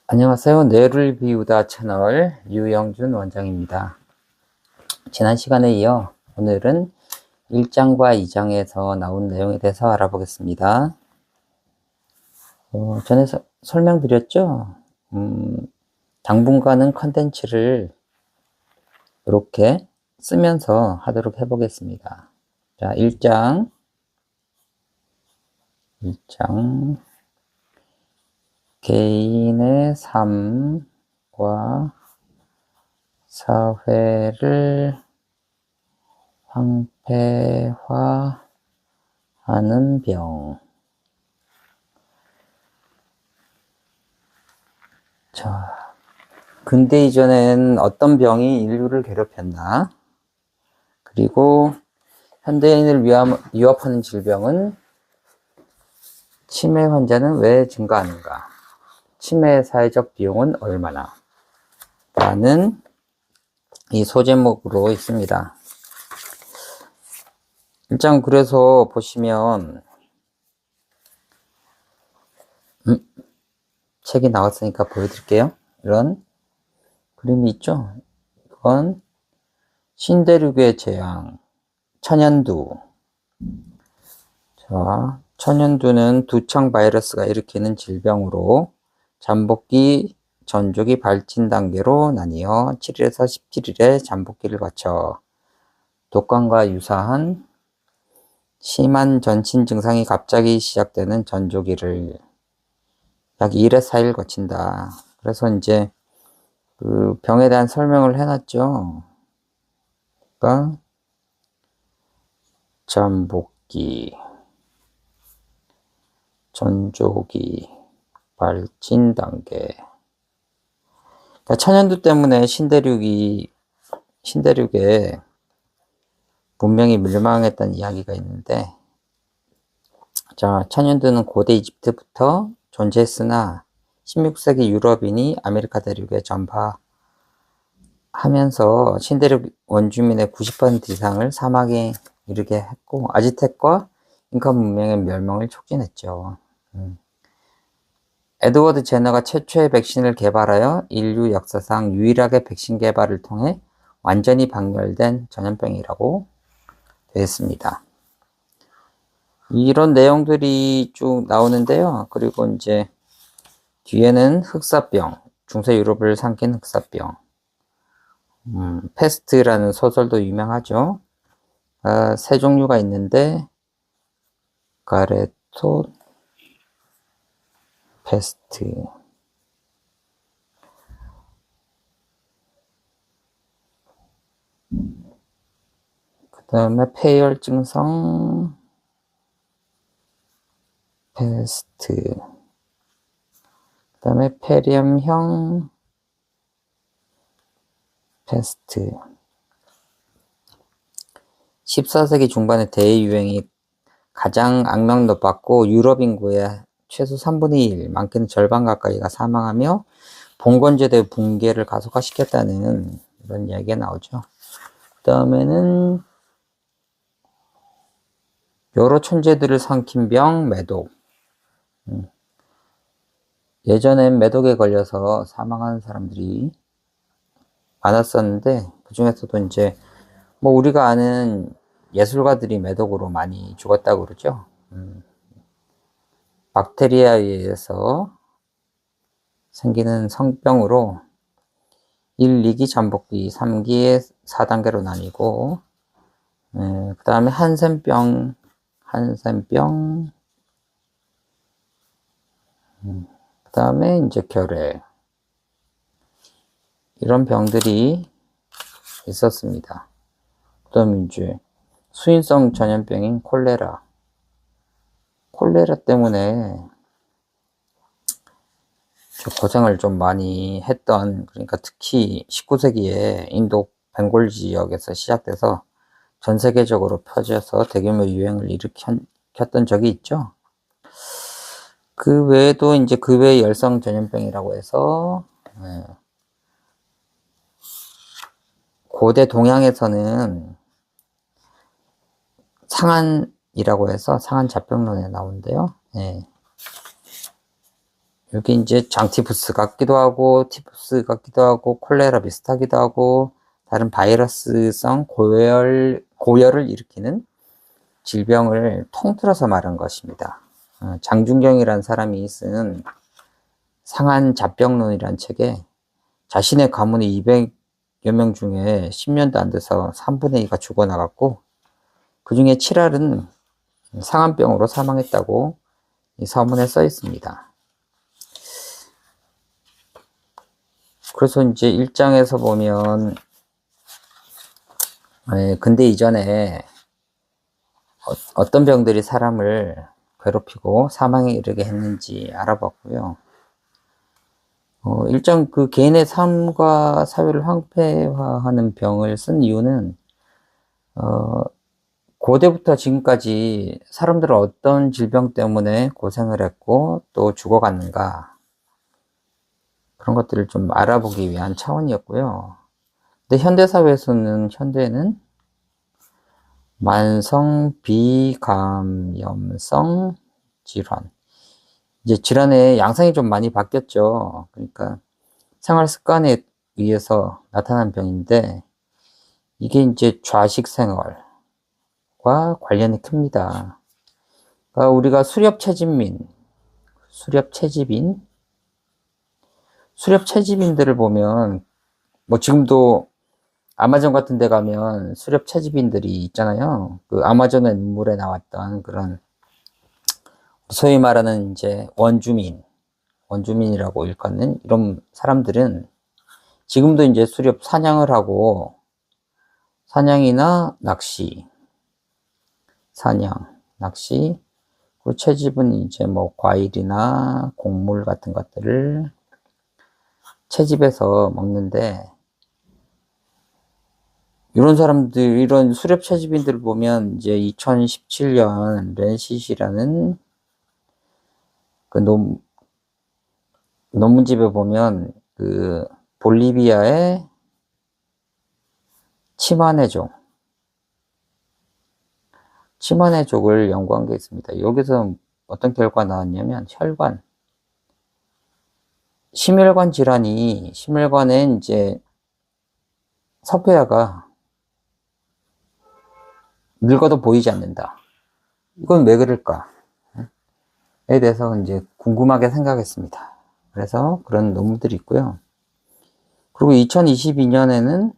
안녕하세요. 뇌를 비우다 채널 유영준 원장입니다. 지난 시간에 이어 오늘은 1장과 2장에서 나온 내용에 대해서 알아보겠습니다. 전에 설명드렸죠? 당분간은 컨텐츠를 이렇게 쓰면서 하도록 해보겠습니다. 자, 1장 개인의 삶과 사회를 황폐화하는 병. 자, 근대 이전엔 어떤 병이 인류를 괴롭혔나? 그리고 현대인을 위협하는 질병은 치매 환자는 왜 증가하는가? 치매의 사회적 비용은 얼마나? 라는 이 소제목으로 있습니다. 일단 그래서 보시면 책이 나왔으니까 보여드릴게요. 이런 그림이 있죠? 이건 신대륙의 재앙, 천연두. 자, 천연두는 두청 바이러스가 일으키는 질병으로 잠복기, 전조기 발진 단계로 나뉘어 7일에서 17일의 잠복기를 거쳐 독감과 유사한 심한 전신 증상이 갑자기 시작되는 전조기를 약 1에서 4일 거친다. 그래서 이제 그 병에 대한 설명을 해놨죠. 그러니까 잠복기, 전조기, 발진 단계. 그러니까 천연두 때문에 신대륙에 문명이 멸망했다는 이야기가 있는데, 자, 천연두는 고대 이집트부터 존재했으나 16세기 유럽인이 아메리카 대륙에 전파하면서 신대륙 원주민의 90% 이상을 사막에 이르게 했고, 아즈텍과 잉카 문명의 멸망을 촉진했죠. 에드워드 제너가 최초의 백신을 개발하여 인류 역사상 유일하게 백신 개발을 통해 완전히 박멸된 전염병이라고 되어 있습니다. 이런 내용들이 쭉 나오는데요. 그리고 이제 뒤에는 흑사병, 중세 유럽을 삼킨 흑사병, 페스트라는 소설도 유명하죠. 세 종류가 있는데 가레토 페스트, 그 다음에 폐혈증성 페스트, 그 다음에 폐렴형 페스트. 14세기 중반의 대유행이 가장 악명 높았고 유럽 인구의 최소 3분의 1, 많게는 절반 가까이가 사망하며 봉건제도의 붕괴를 가속화시켰다는 이런 이야기가 나오죠. 그 다음에는 여러 천재들을 삼킨 병, 매독. 예전엔 매독에 걸려서 사망하는 사람들이 많았었는데 그 중에서도 이제 뭐 우리가 아는 예술가들이 매독으로 많이 죽었다고 그러죠. 박테리아에 의해서 생기는 성병으로 1, 2기 잠복기, 3기의 4단계로 나뉘고, 그 다음에 한센병, 그 다음에 이제 결핵. 이런 병들이 있었습니다. 그 다음에 이제 수인성 전염병인 콜레라. 콜레라 때문에 고생을 좀 많이 했던, 그러니까 특히 19세기에 인도 벵골 지역에서 시작돼서 전 세계적으로 퍼져서 대규모 유행을 일으켰던 적이 있죠. 그 외에도 이제 그 외 열성 전염병이라고 해서 고대 동양에서는 상한이라고 해서 상한 잡병론에 나오는데요. 여기 이제 장티푸스 같기도 하고, 티푸스 같기도 하고, 콜레라 비슷하기도 하고, 다른 바이러스성 고열을 일으키는 질병을 통틀어서 말한 것입니다. 장준경이라는 사람이 쓴 상한 잡병론이라는 책에 자신의 가문의 200여 명 중에 10년도 안 돼서 3분의 2가 죽어나갔고, 그 중에 7알은 상한병으로 사망했다고 이 서문에 써 있습니다. 그래서 이제 1장에서 보면, 근대 이전에 어떤 병들이 사람을 괴롭히고 사망에 이르게 했는지 알아봤고요. 1장 그 개인의 삶과 사회를 황폐화하는 병을 쓴 이유는, 고대부터 지금까지 사람들은 어떤 질병 때문에 고생을 했고 또 죽어갔는가, 그런 것들을 좀 알아보기 위한 차원이었고요. 근데 현대에는 만성 비감염성 질환, 이제 질환의 양상이 좀 많이 바뀌었죠. 그러니까 생활 습관에 의해서 나타난 병인데, 이게 이제 좌식 생활과 관련이 큽니다. 그러니까 우리가 수렵채집인들을 보면, 뭐 지금도 아마존 같은 데 가면 수렵채집인들이 있잖아요. 그 아마존의 눈물에 나왔던 그런 소위 말하는 이제 원주민이라고 일컫는 이런 사람들은 지금도 이제 수렵 사냥을 하고, 사냥이나 낚시, 그리고 채집은 이제 뭐 과일이나 곡물 같은 것들을 채집해서 먹는데, 이런 수렵 채집인들을 보면 이제 2017년 렌시시라는 그 논문집에 보면, 그 볼리비아의 치마네족을 연구한 게 있습니다. 여기서 어떤 결과가 나왔냐면, 심혈관에 이제 석회화가 늙어도 보이지 않는다. 이건 왜 그럴까에 대해서 이제 궁금하게 생각했습니다. 그래서 그런 논문들이 있고요. 그리고 2022년에는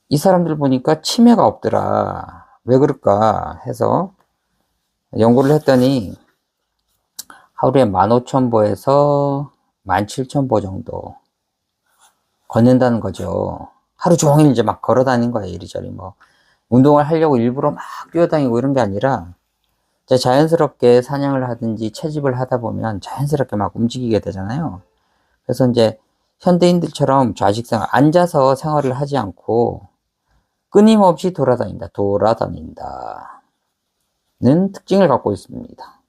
이 사람들 보니까 치매가 없더라. 왜 그럴까 해서 연구를 했더니, 하루에 15,000보에서 17,000보 정도 걷는다는 거죠. 하루 종일 이제 막 걸어 다니는 거예요. 이리저리 뭐 운동을 하려고 일부러 막 뛰어다니고 이런 게 아니라, 이제 자연스럽게 사냥을 하든지 채집을 하다 보면 자연스럽게 막 움직이게 되잖아요. 그래서 이제 현대인들처럼 좌식생활, 앉아서 생활을 하지 않고 끊임없이 돌아다닌다는 특징을 갖고 있습니다.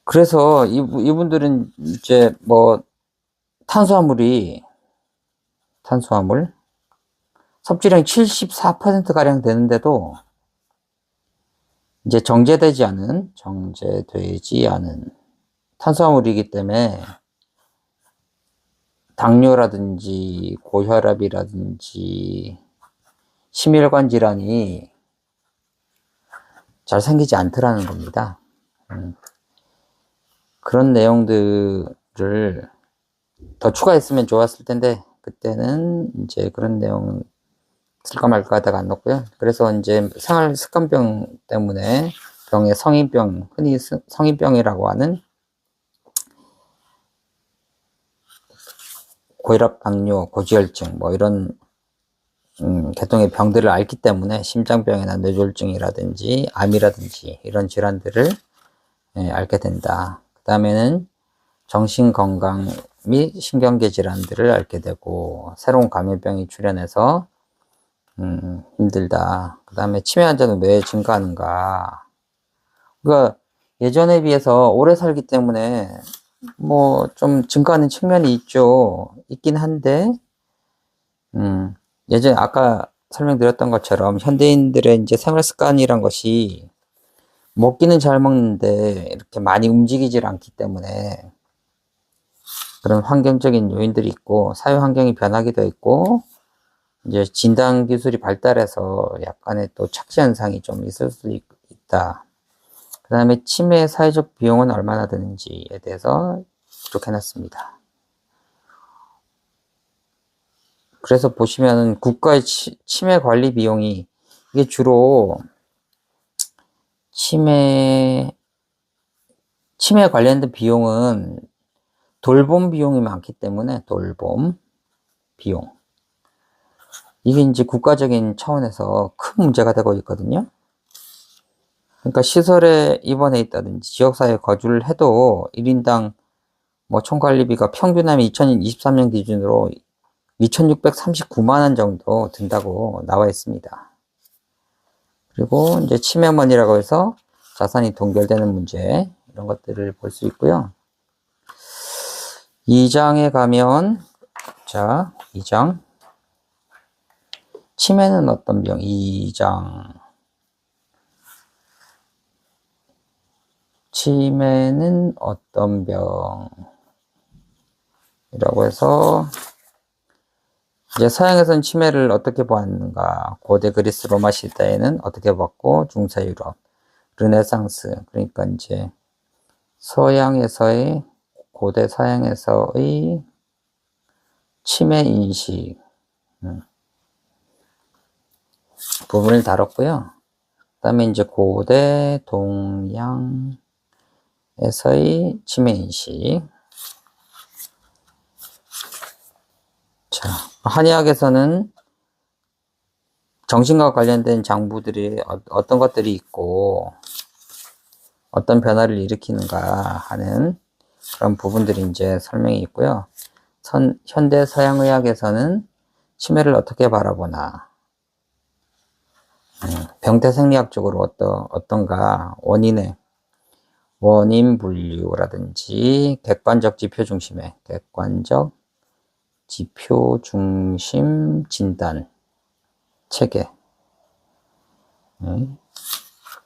그래서 이분들은 이제 뭐 탄수화물 섭취량이 74%가량 되는데도 이제 정제되지 않은 탄수화물이기 때문에 당뇨라든지 고혈압이라든지 심혈관 질환이 잘 생기지 않더라는 겁니다. 그런 내용들을 더 추가했으면 좋았을 텐데, 그때는 이제 그런 내용 쓸까 말까 하다가 안 넣었고요. 그래서 이제 생활 습관병 때문에 흔히 성인병이라고 하는 고혈압, 당뇨, 고지혈증, 뭐 이런 계통의 병들을 앓기 때문에 심장병이나 뇌졸중이라든지 암이라든지 이런 질환들을 앓게 된다. 그 다음에는 정신건강 및 신경계 질환들을 앓게 되고, 새로운 감염병이 출현해서 힘들다. 그 다음에 치매 환자는 왜 증가하는가. 그러니까 예전에 비해서 오래 살기 때문에 뭐 좀 증가하는 측면이 있긴 한데, 예전에 아까 설명드렸던 것처럼 현대인들의 이제 생활 습관이란 것이 먹기는 잘 먹는데 이렇게 많이 움직이질 않기 때문에 그런 환경적인 요인들이 있고, 사회 환경이 변하기도 했고, 이제 진단 기술이 발달해서 약간의 또 착시 현상이 좀 있을 수 있다. 그 다음에 치매 사회적 비용은 얼마나 드는지에 대해서 기록해놨습니다. 그래서 보시면 국가의 치매 관리 비용이, 이게 주로 치매 관련된 비용은 돌봄 비용이 많기 때문에, 돌봄 비용. 이게 이제 국가적인 차원에서 큰 문제가 되고 있거든요. 그러니까 시설에 입원해 있다든지 지역사회에 거주를 해도 1인당 뭐 총관리비가 평균하면 2023년 기준으로 2,639만 원 정도 든다고 나와 있습니다. 그리고 이제 치매먼이라고 해서 자산이 동결되는 문제, 이런 것들을 볼 수 있고요. 2장에 가면, 자, 2장. 치매는 어떤 병? 2장. 치매는 어떤 병? 이라고 해서, 이제 서양에서는 치매를 어떻게 보았는가? 고대 그리스 로마 시대에는 어떻게 봤고, 중세 유럽, 르네상스, 그러니까 이제 서양에서의, 고대 서양에서의 치매 인식 부분을 다뤘고요. 그 다음에 이제 고대 동양에서의 치매 인식. 자, 한의학에서는 정신과 관련된 장부들이 어떤 것들이 있고 어떤 변화를 일으키는가 하는 그런 부분들이 이제 설명이 있고요. 현대 서양의학에서는 치매를 어떻게 바라보나, 병태 생리학적으로 어떤가, 원인 분류라든지 객관적 지표 중심의 객관적 지표 중심 진단 체계,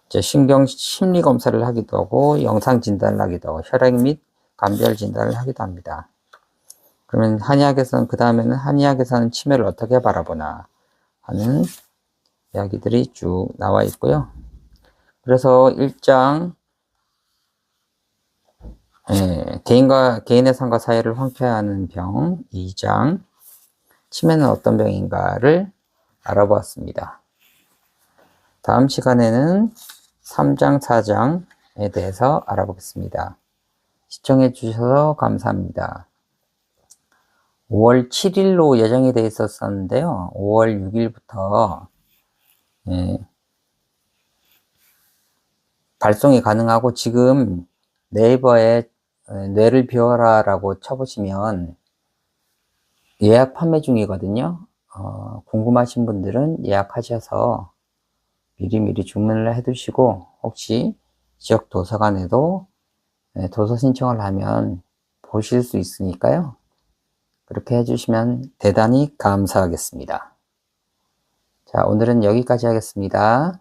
이제 신경 심리 검사를 하기도 하고 영상 진단을 하기도 하고 혈액 및 감별 진단을 하기도 합니다. 그러면 한의학에서는, 그 다음에는 한의학에서는 치매를 어떻게 바라보나 하는 이야기들이 쭉 나와 있고요. 그래서 1장, 개인의 삶과 사회를 황폐화하는 병, 2장, 치매는 어떤 병인가를 알아보았습니다. 다음 시간에는 3장, 4장에 대해서 알아보겠습니다. 시청해 주셔서 감사합니다. 5월 7일로 예정이 되어 있었는데요. 5월 6일부터 발송이 가능하고, 지금 네이버에 뇌를 비워라라고 쳐보시면 예약 판매 중이거든요. 궁금하신 분들은 예약하셔서 미리미리 주문을 해두시고, 혹시 지역 도서관에도 도서 신청을 하면 보실 수 있으니까요. 그렇게 해주시면 대단히 감사하겠습니다. 자, 오늘은 여기까지 하겠습니다.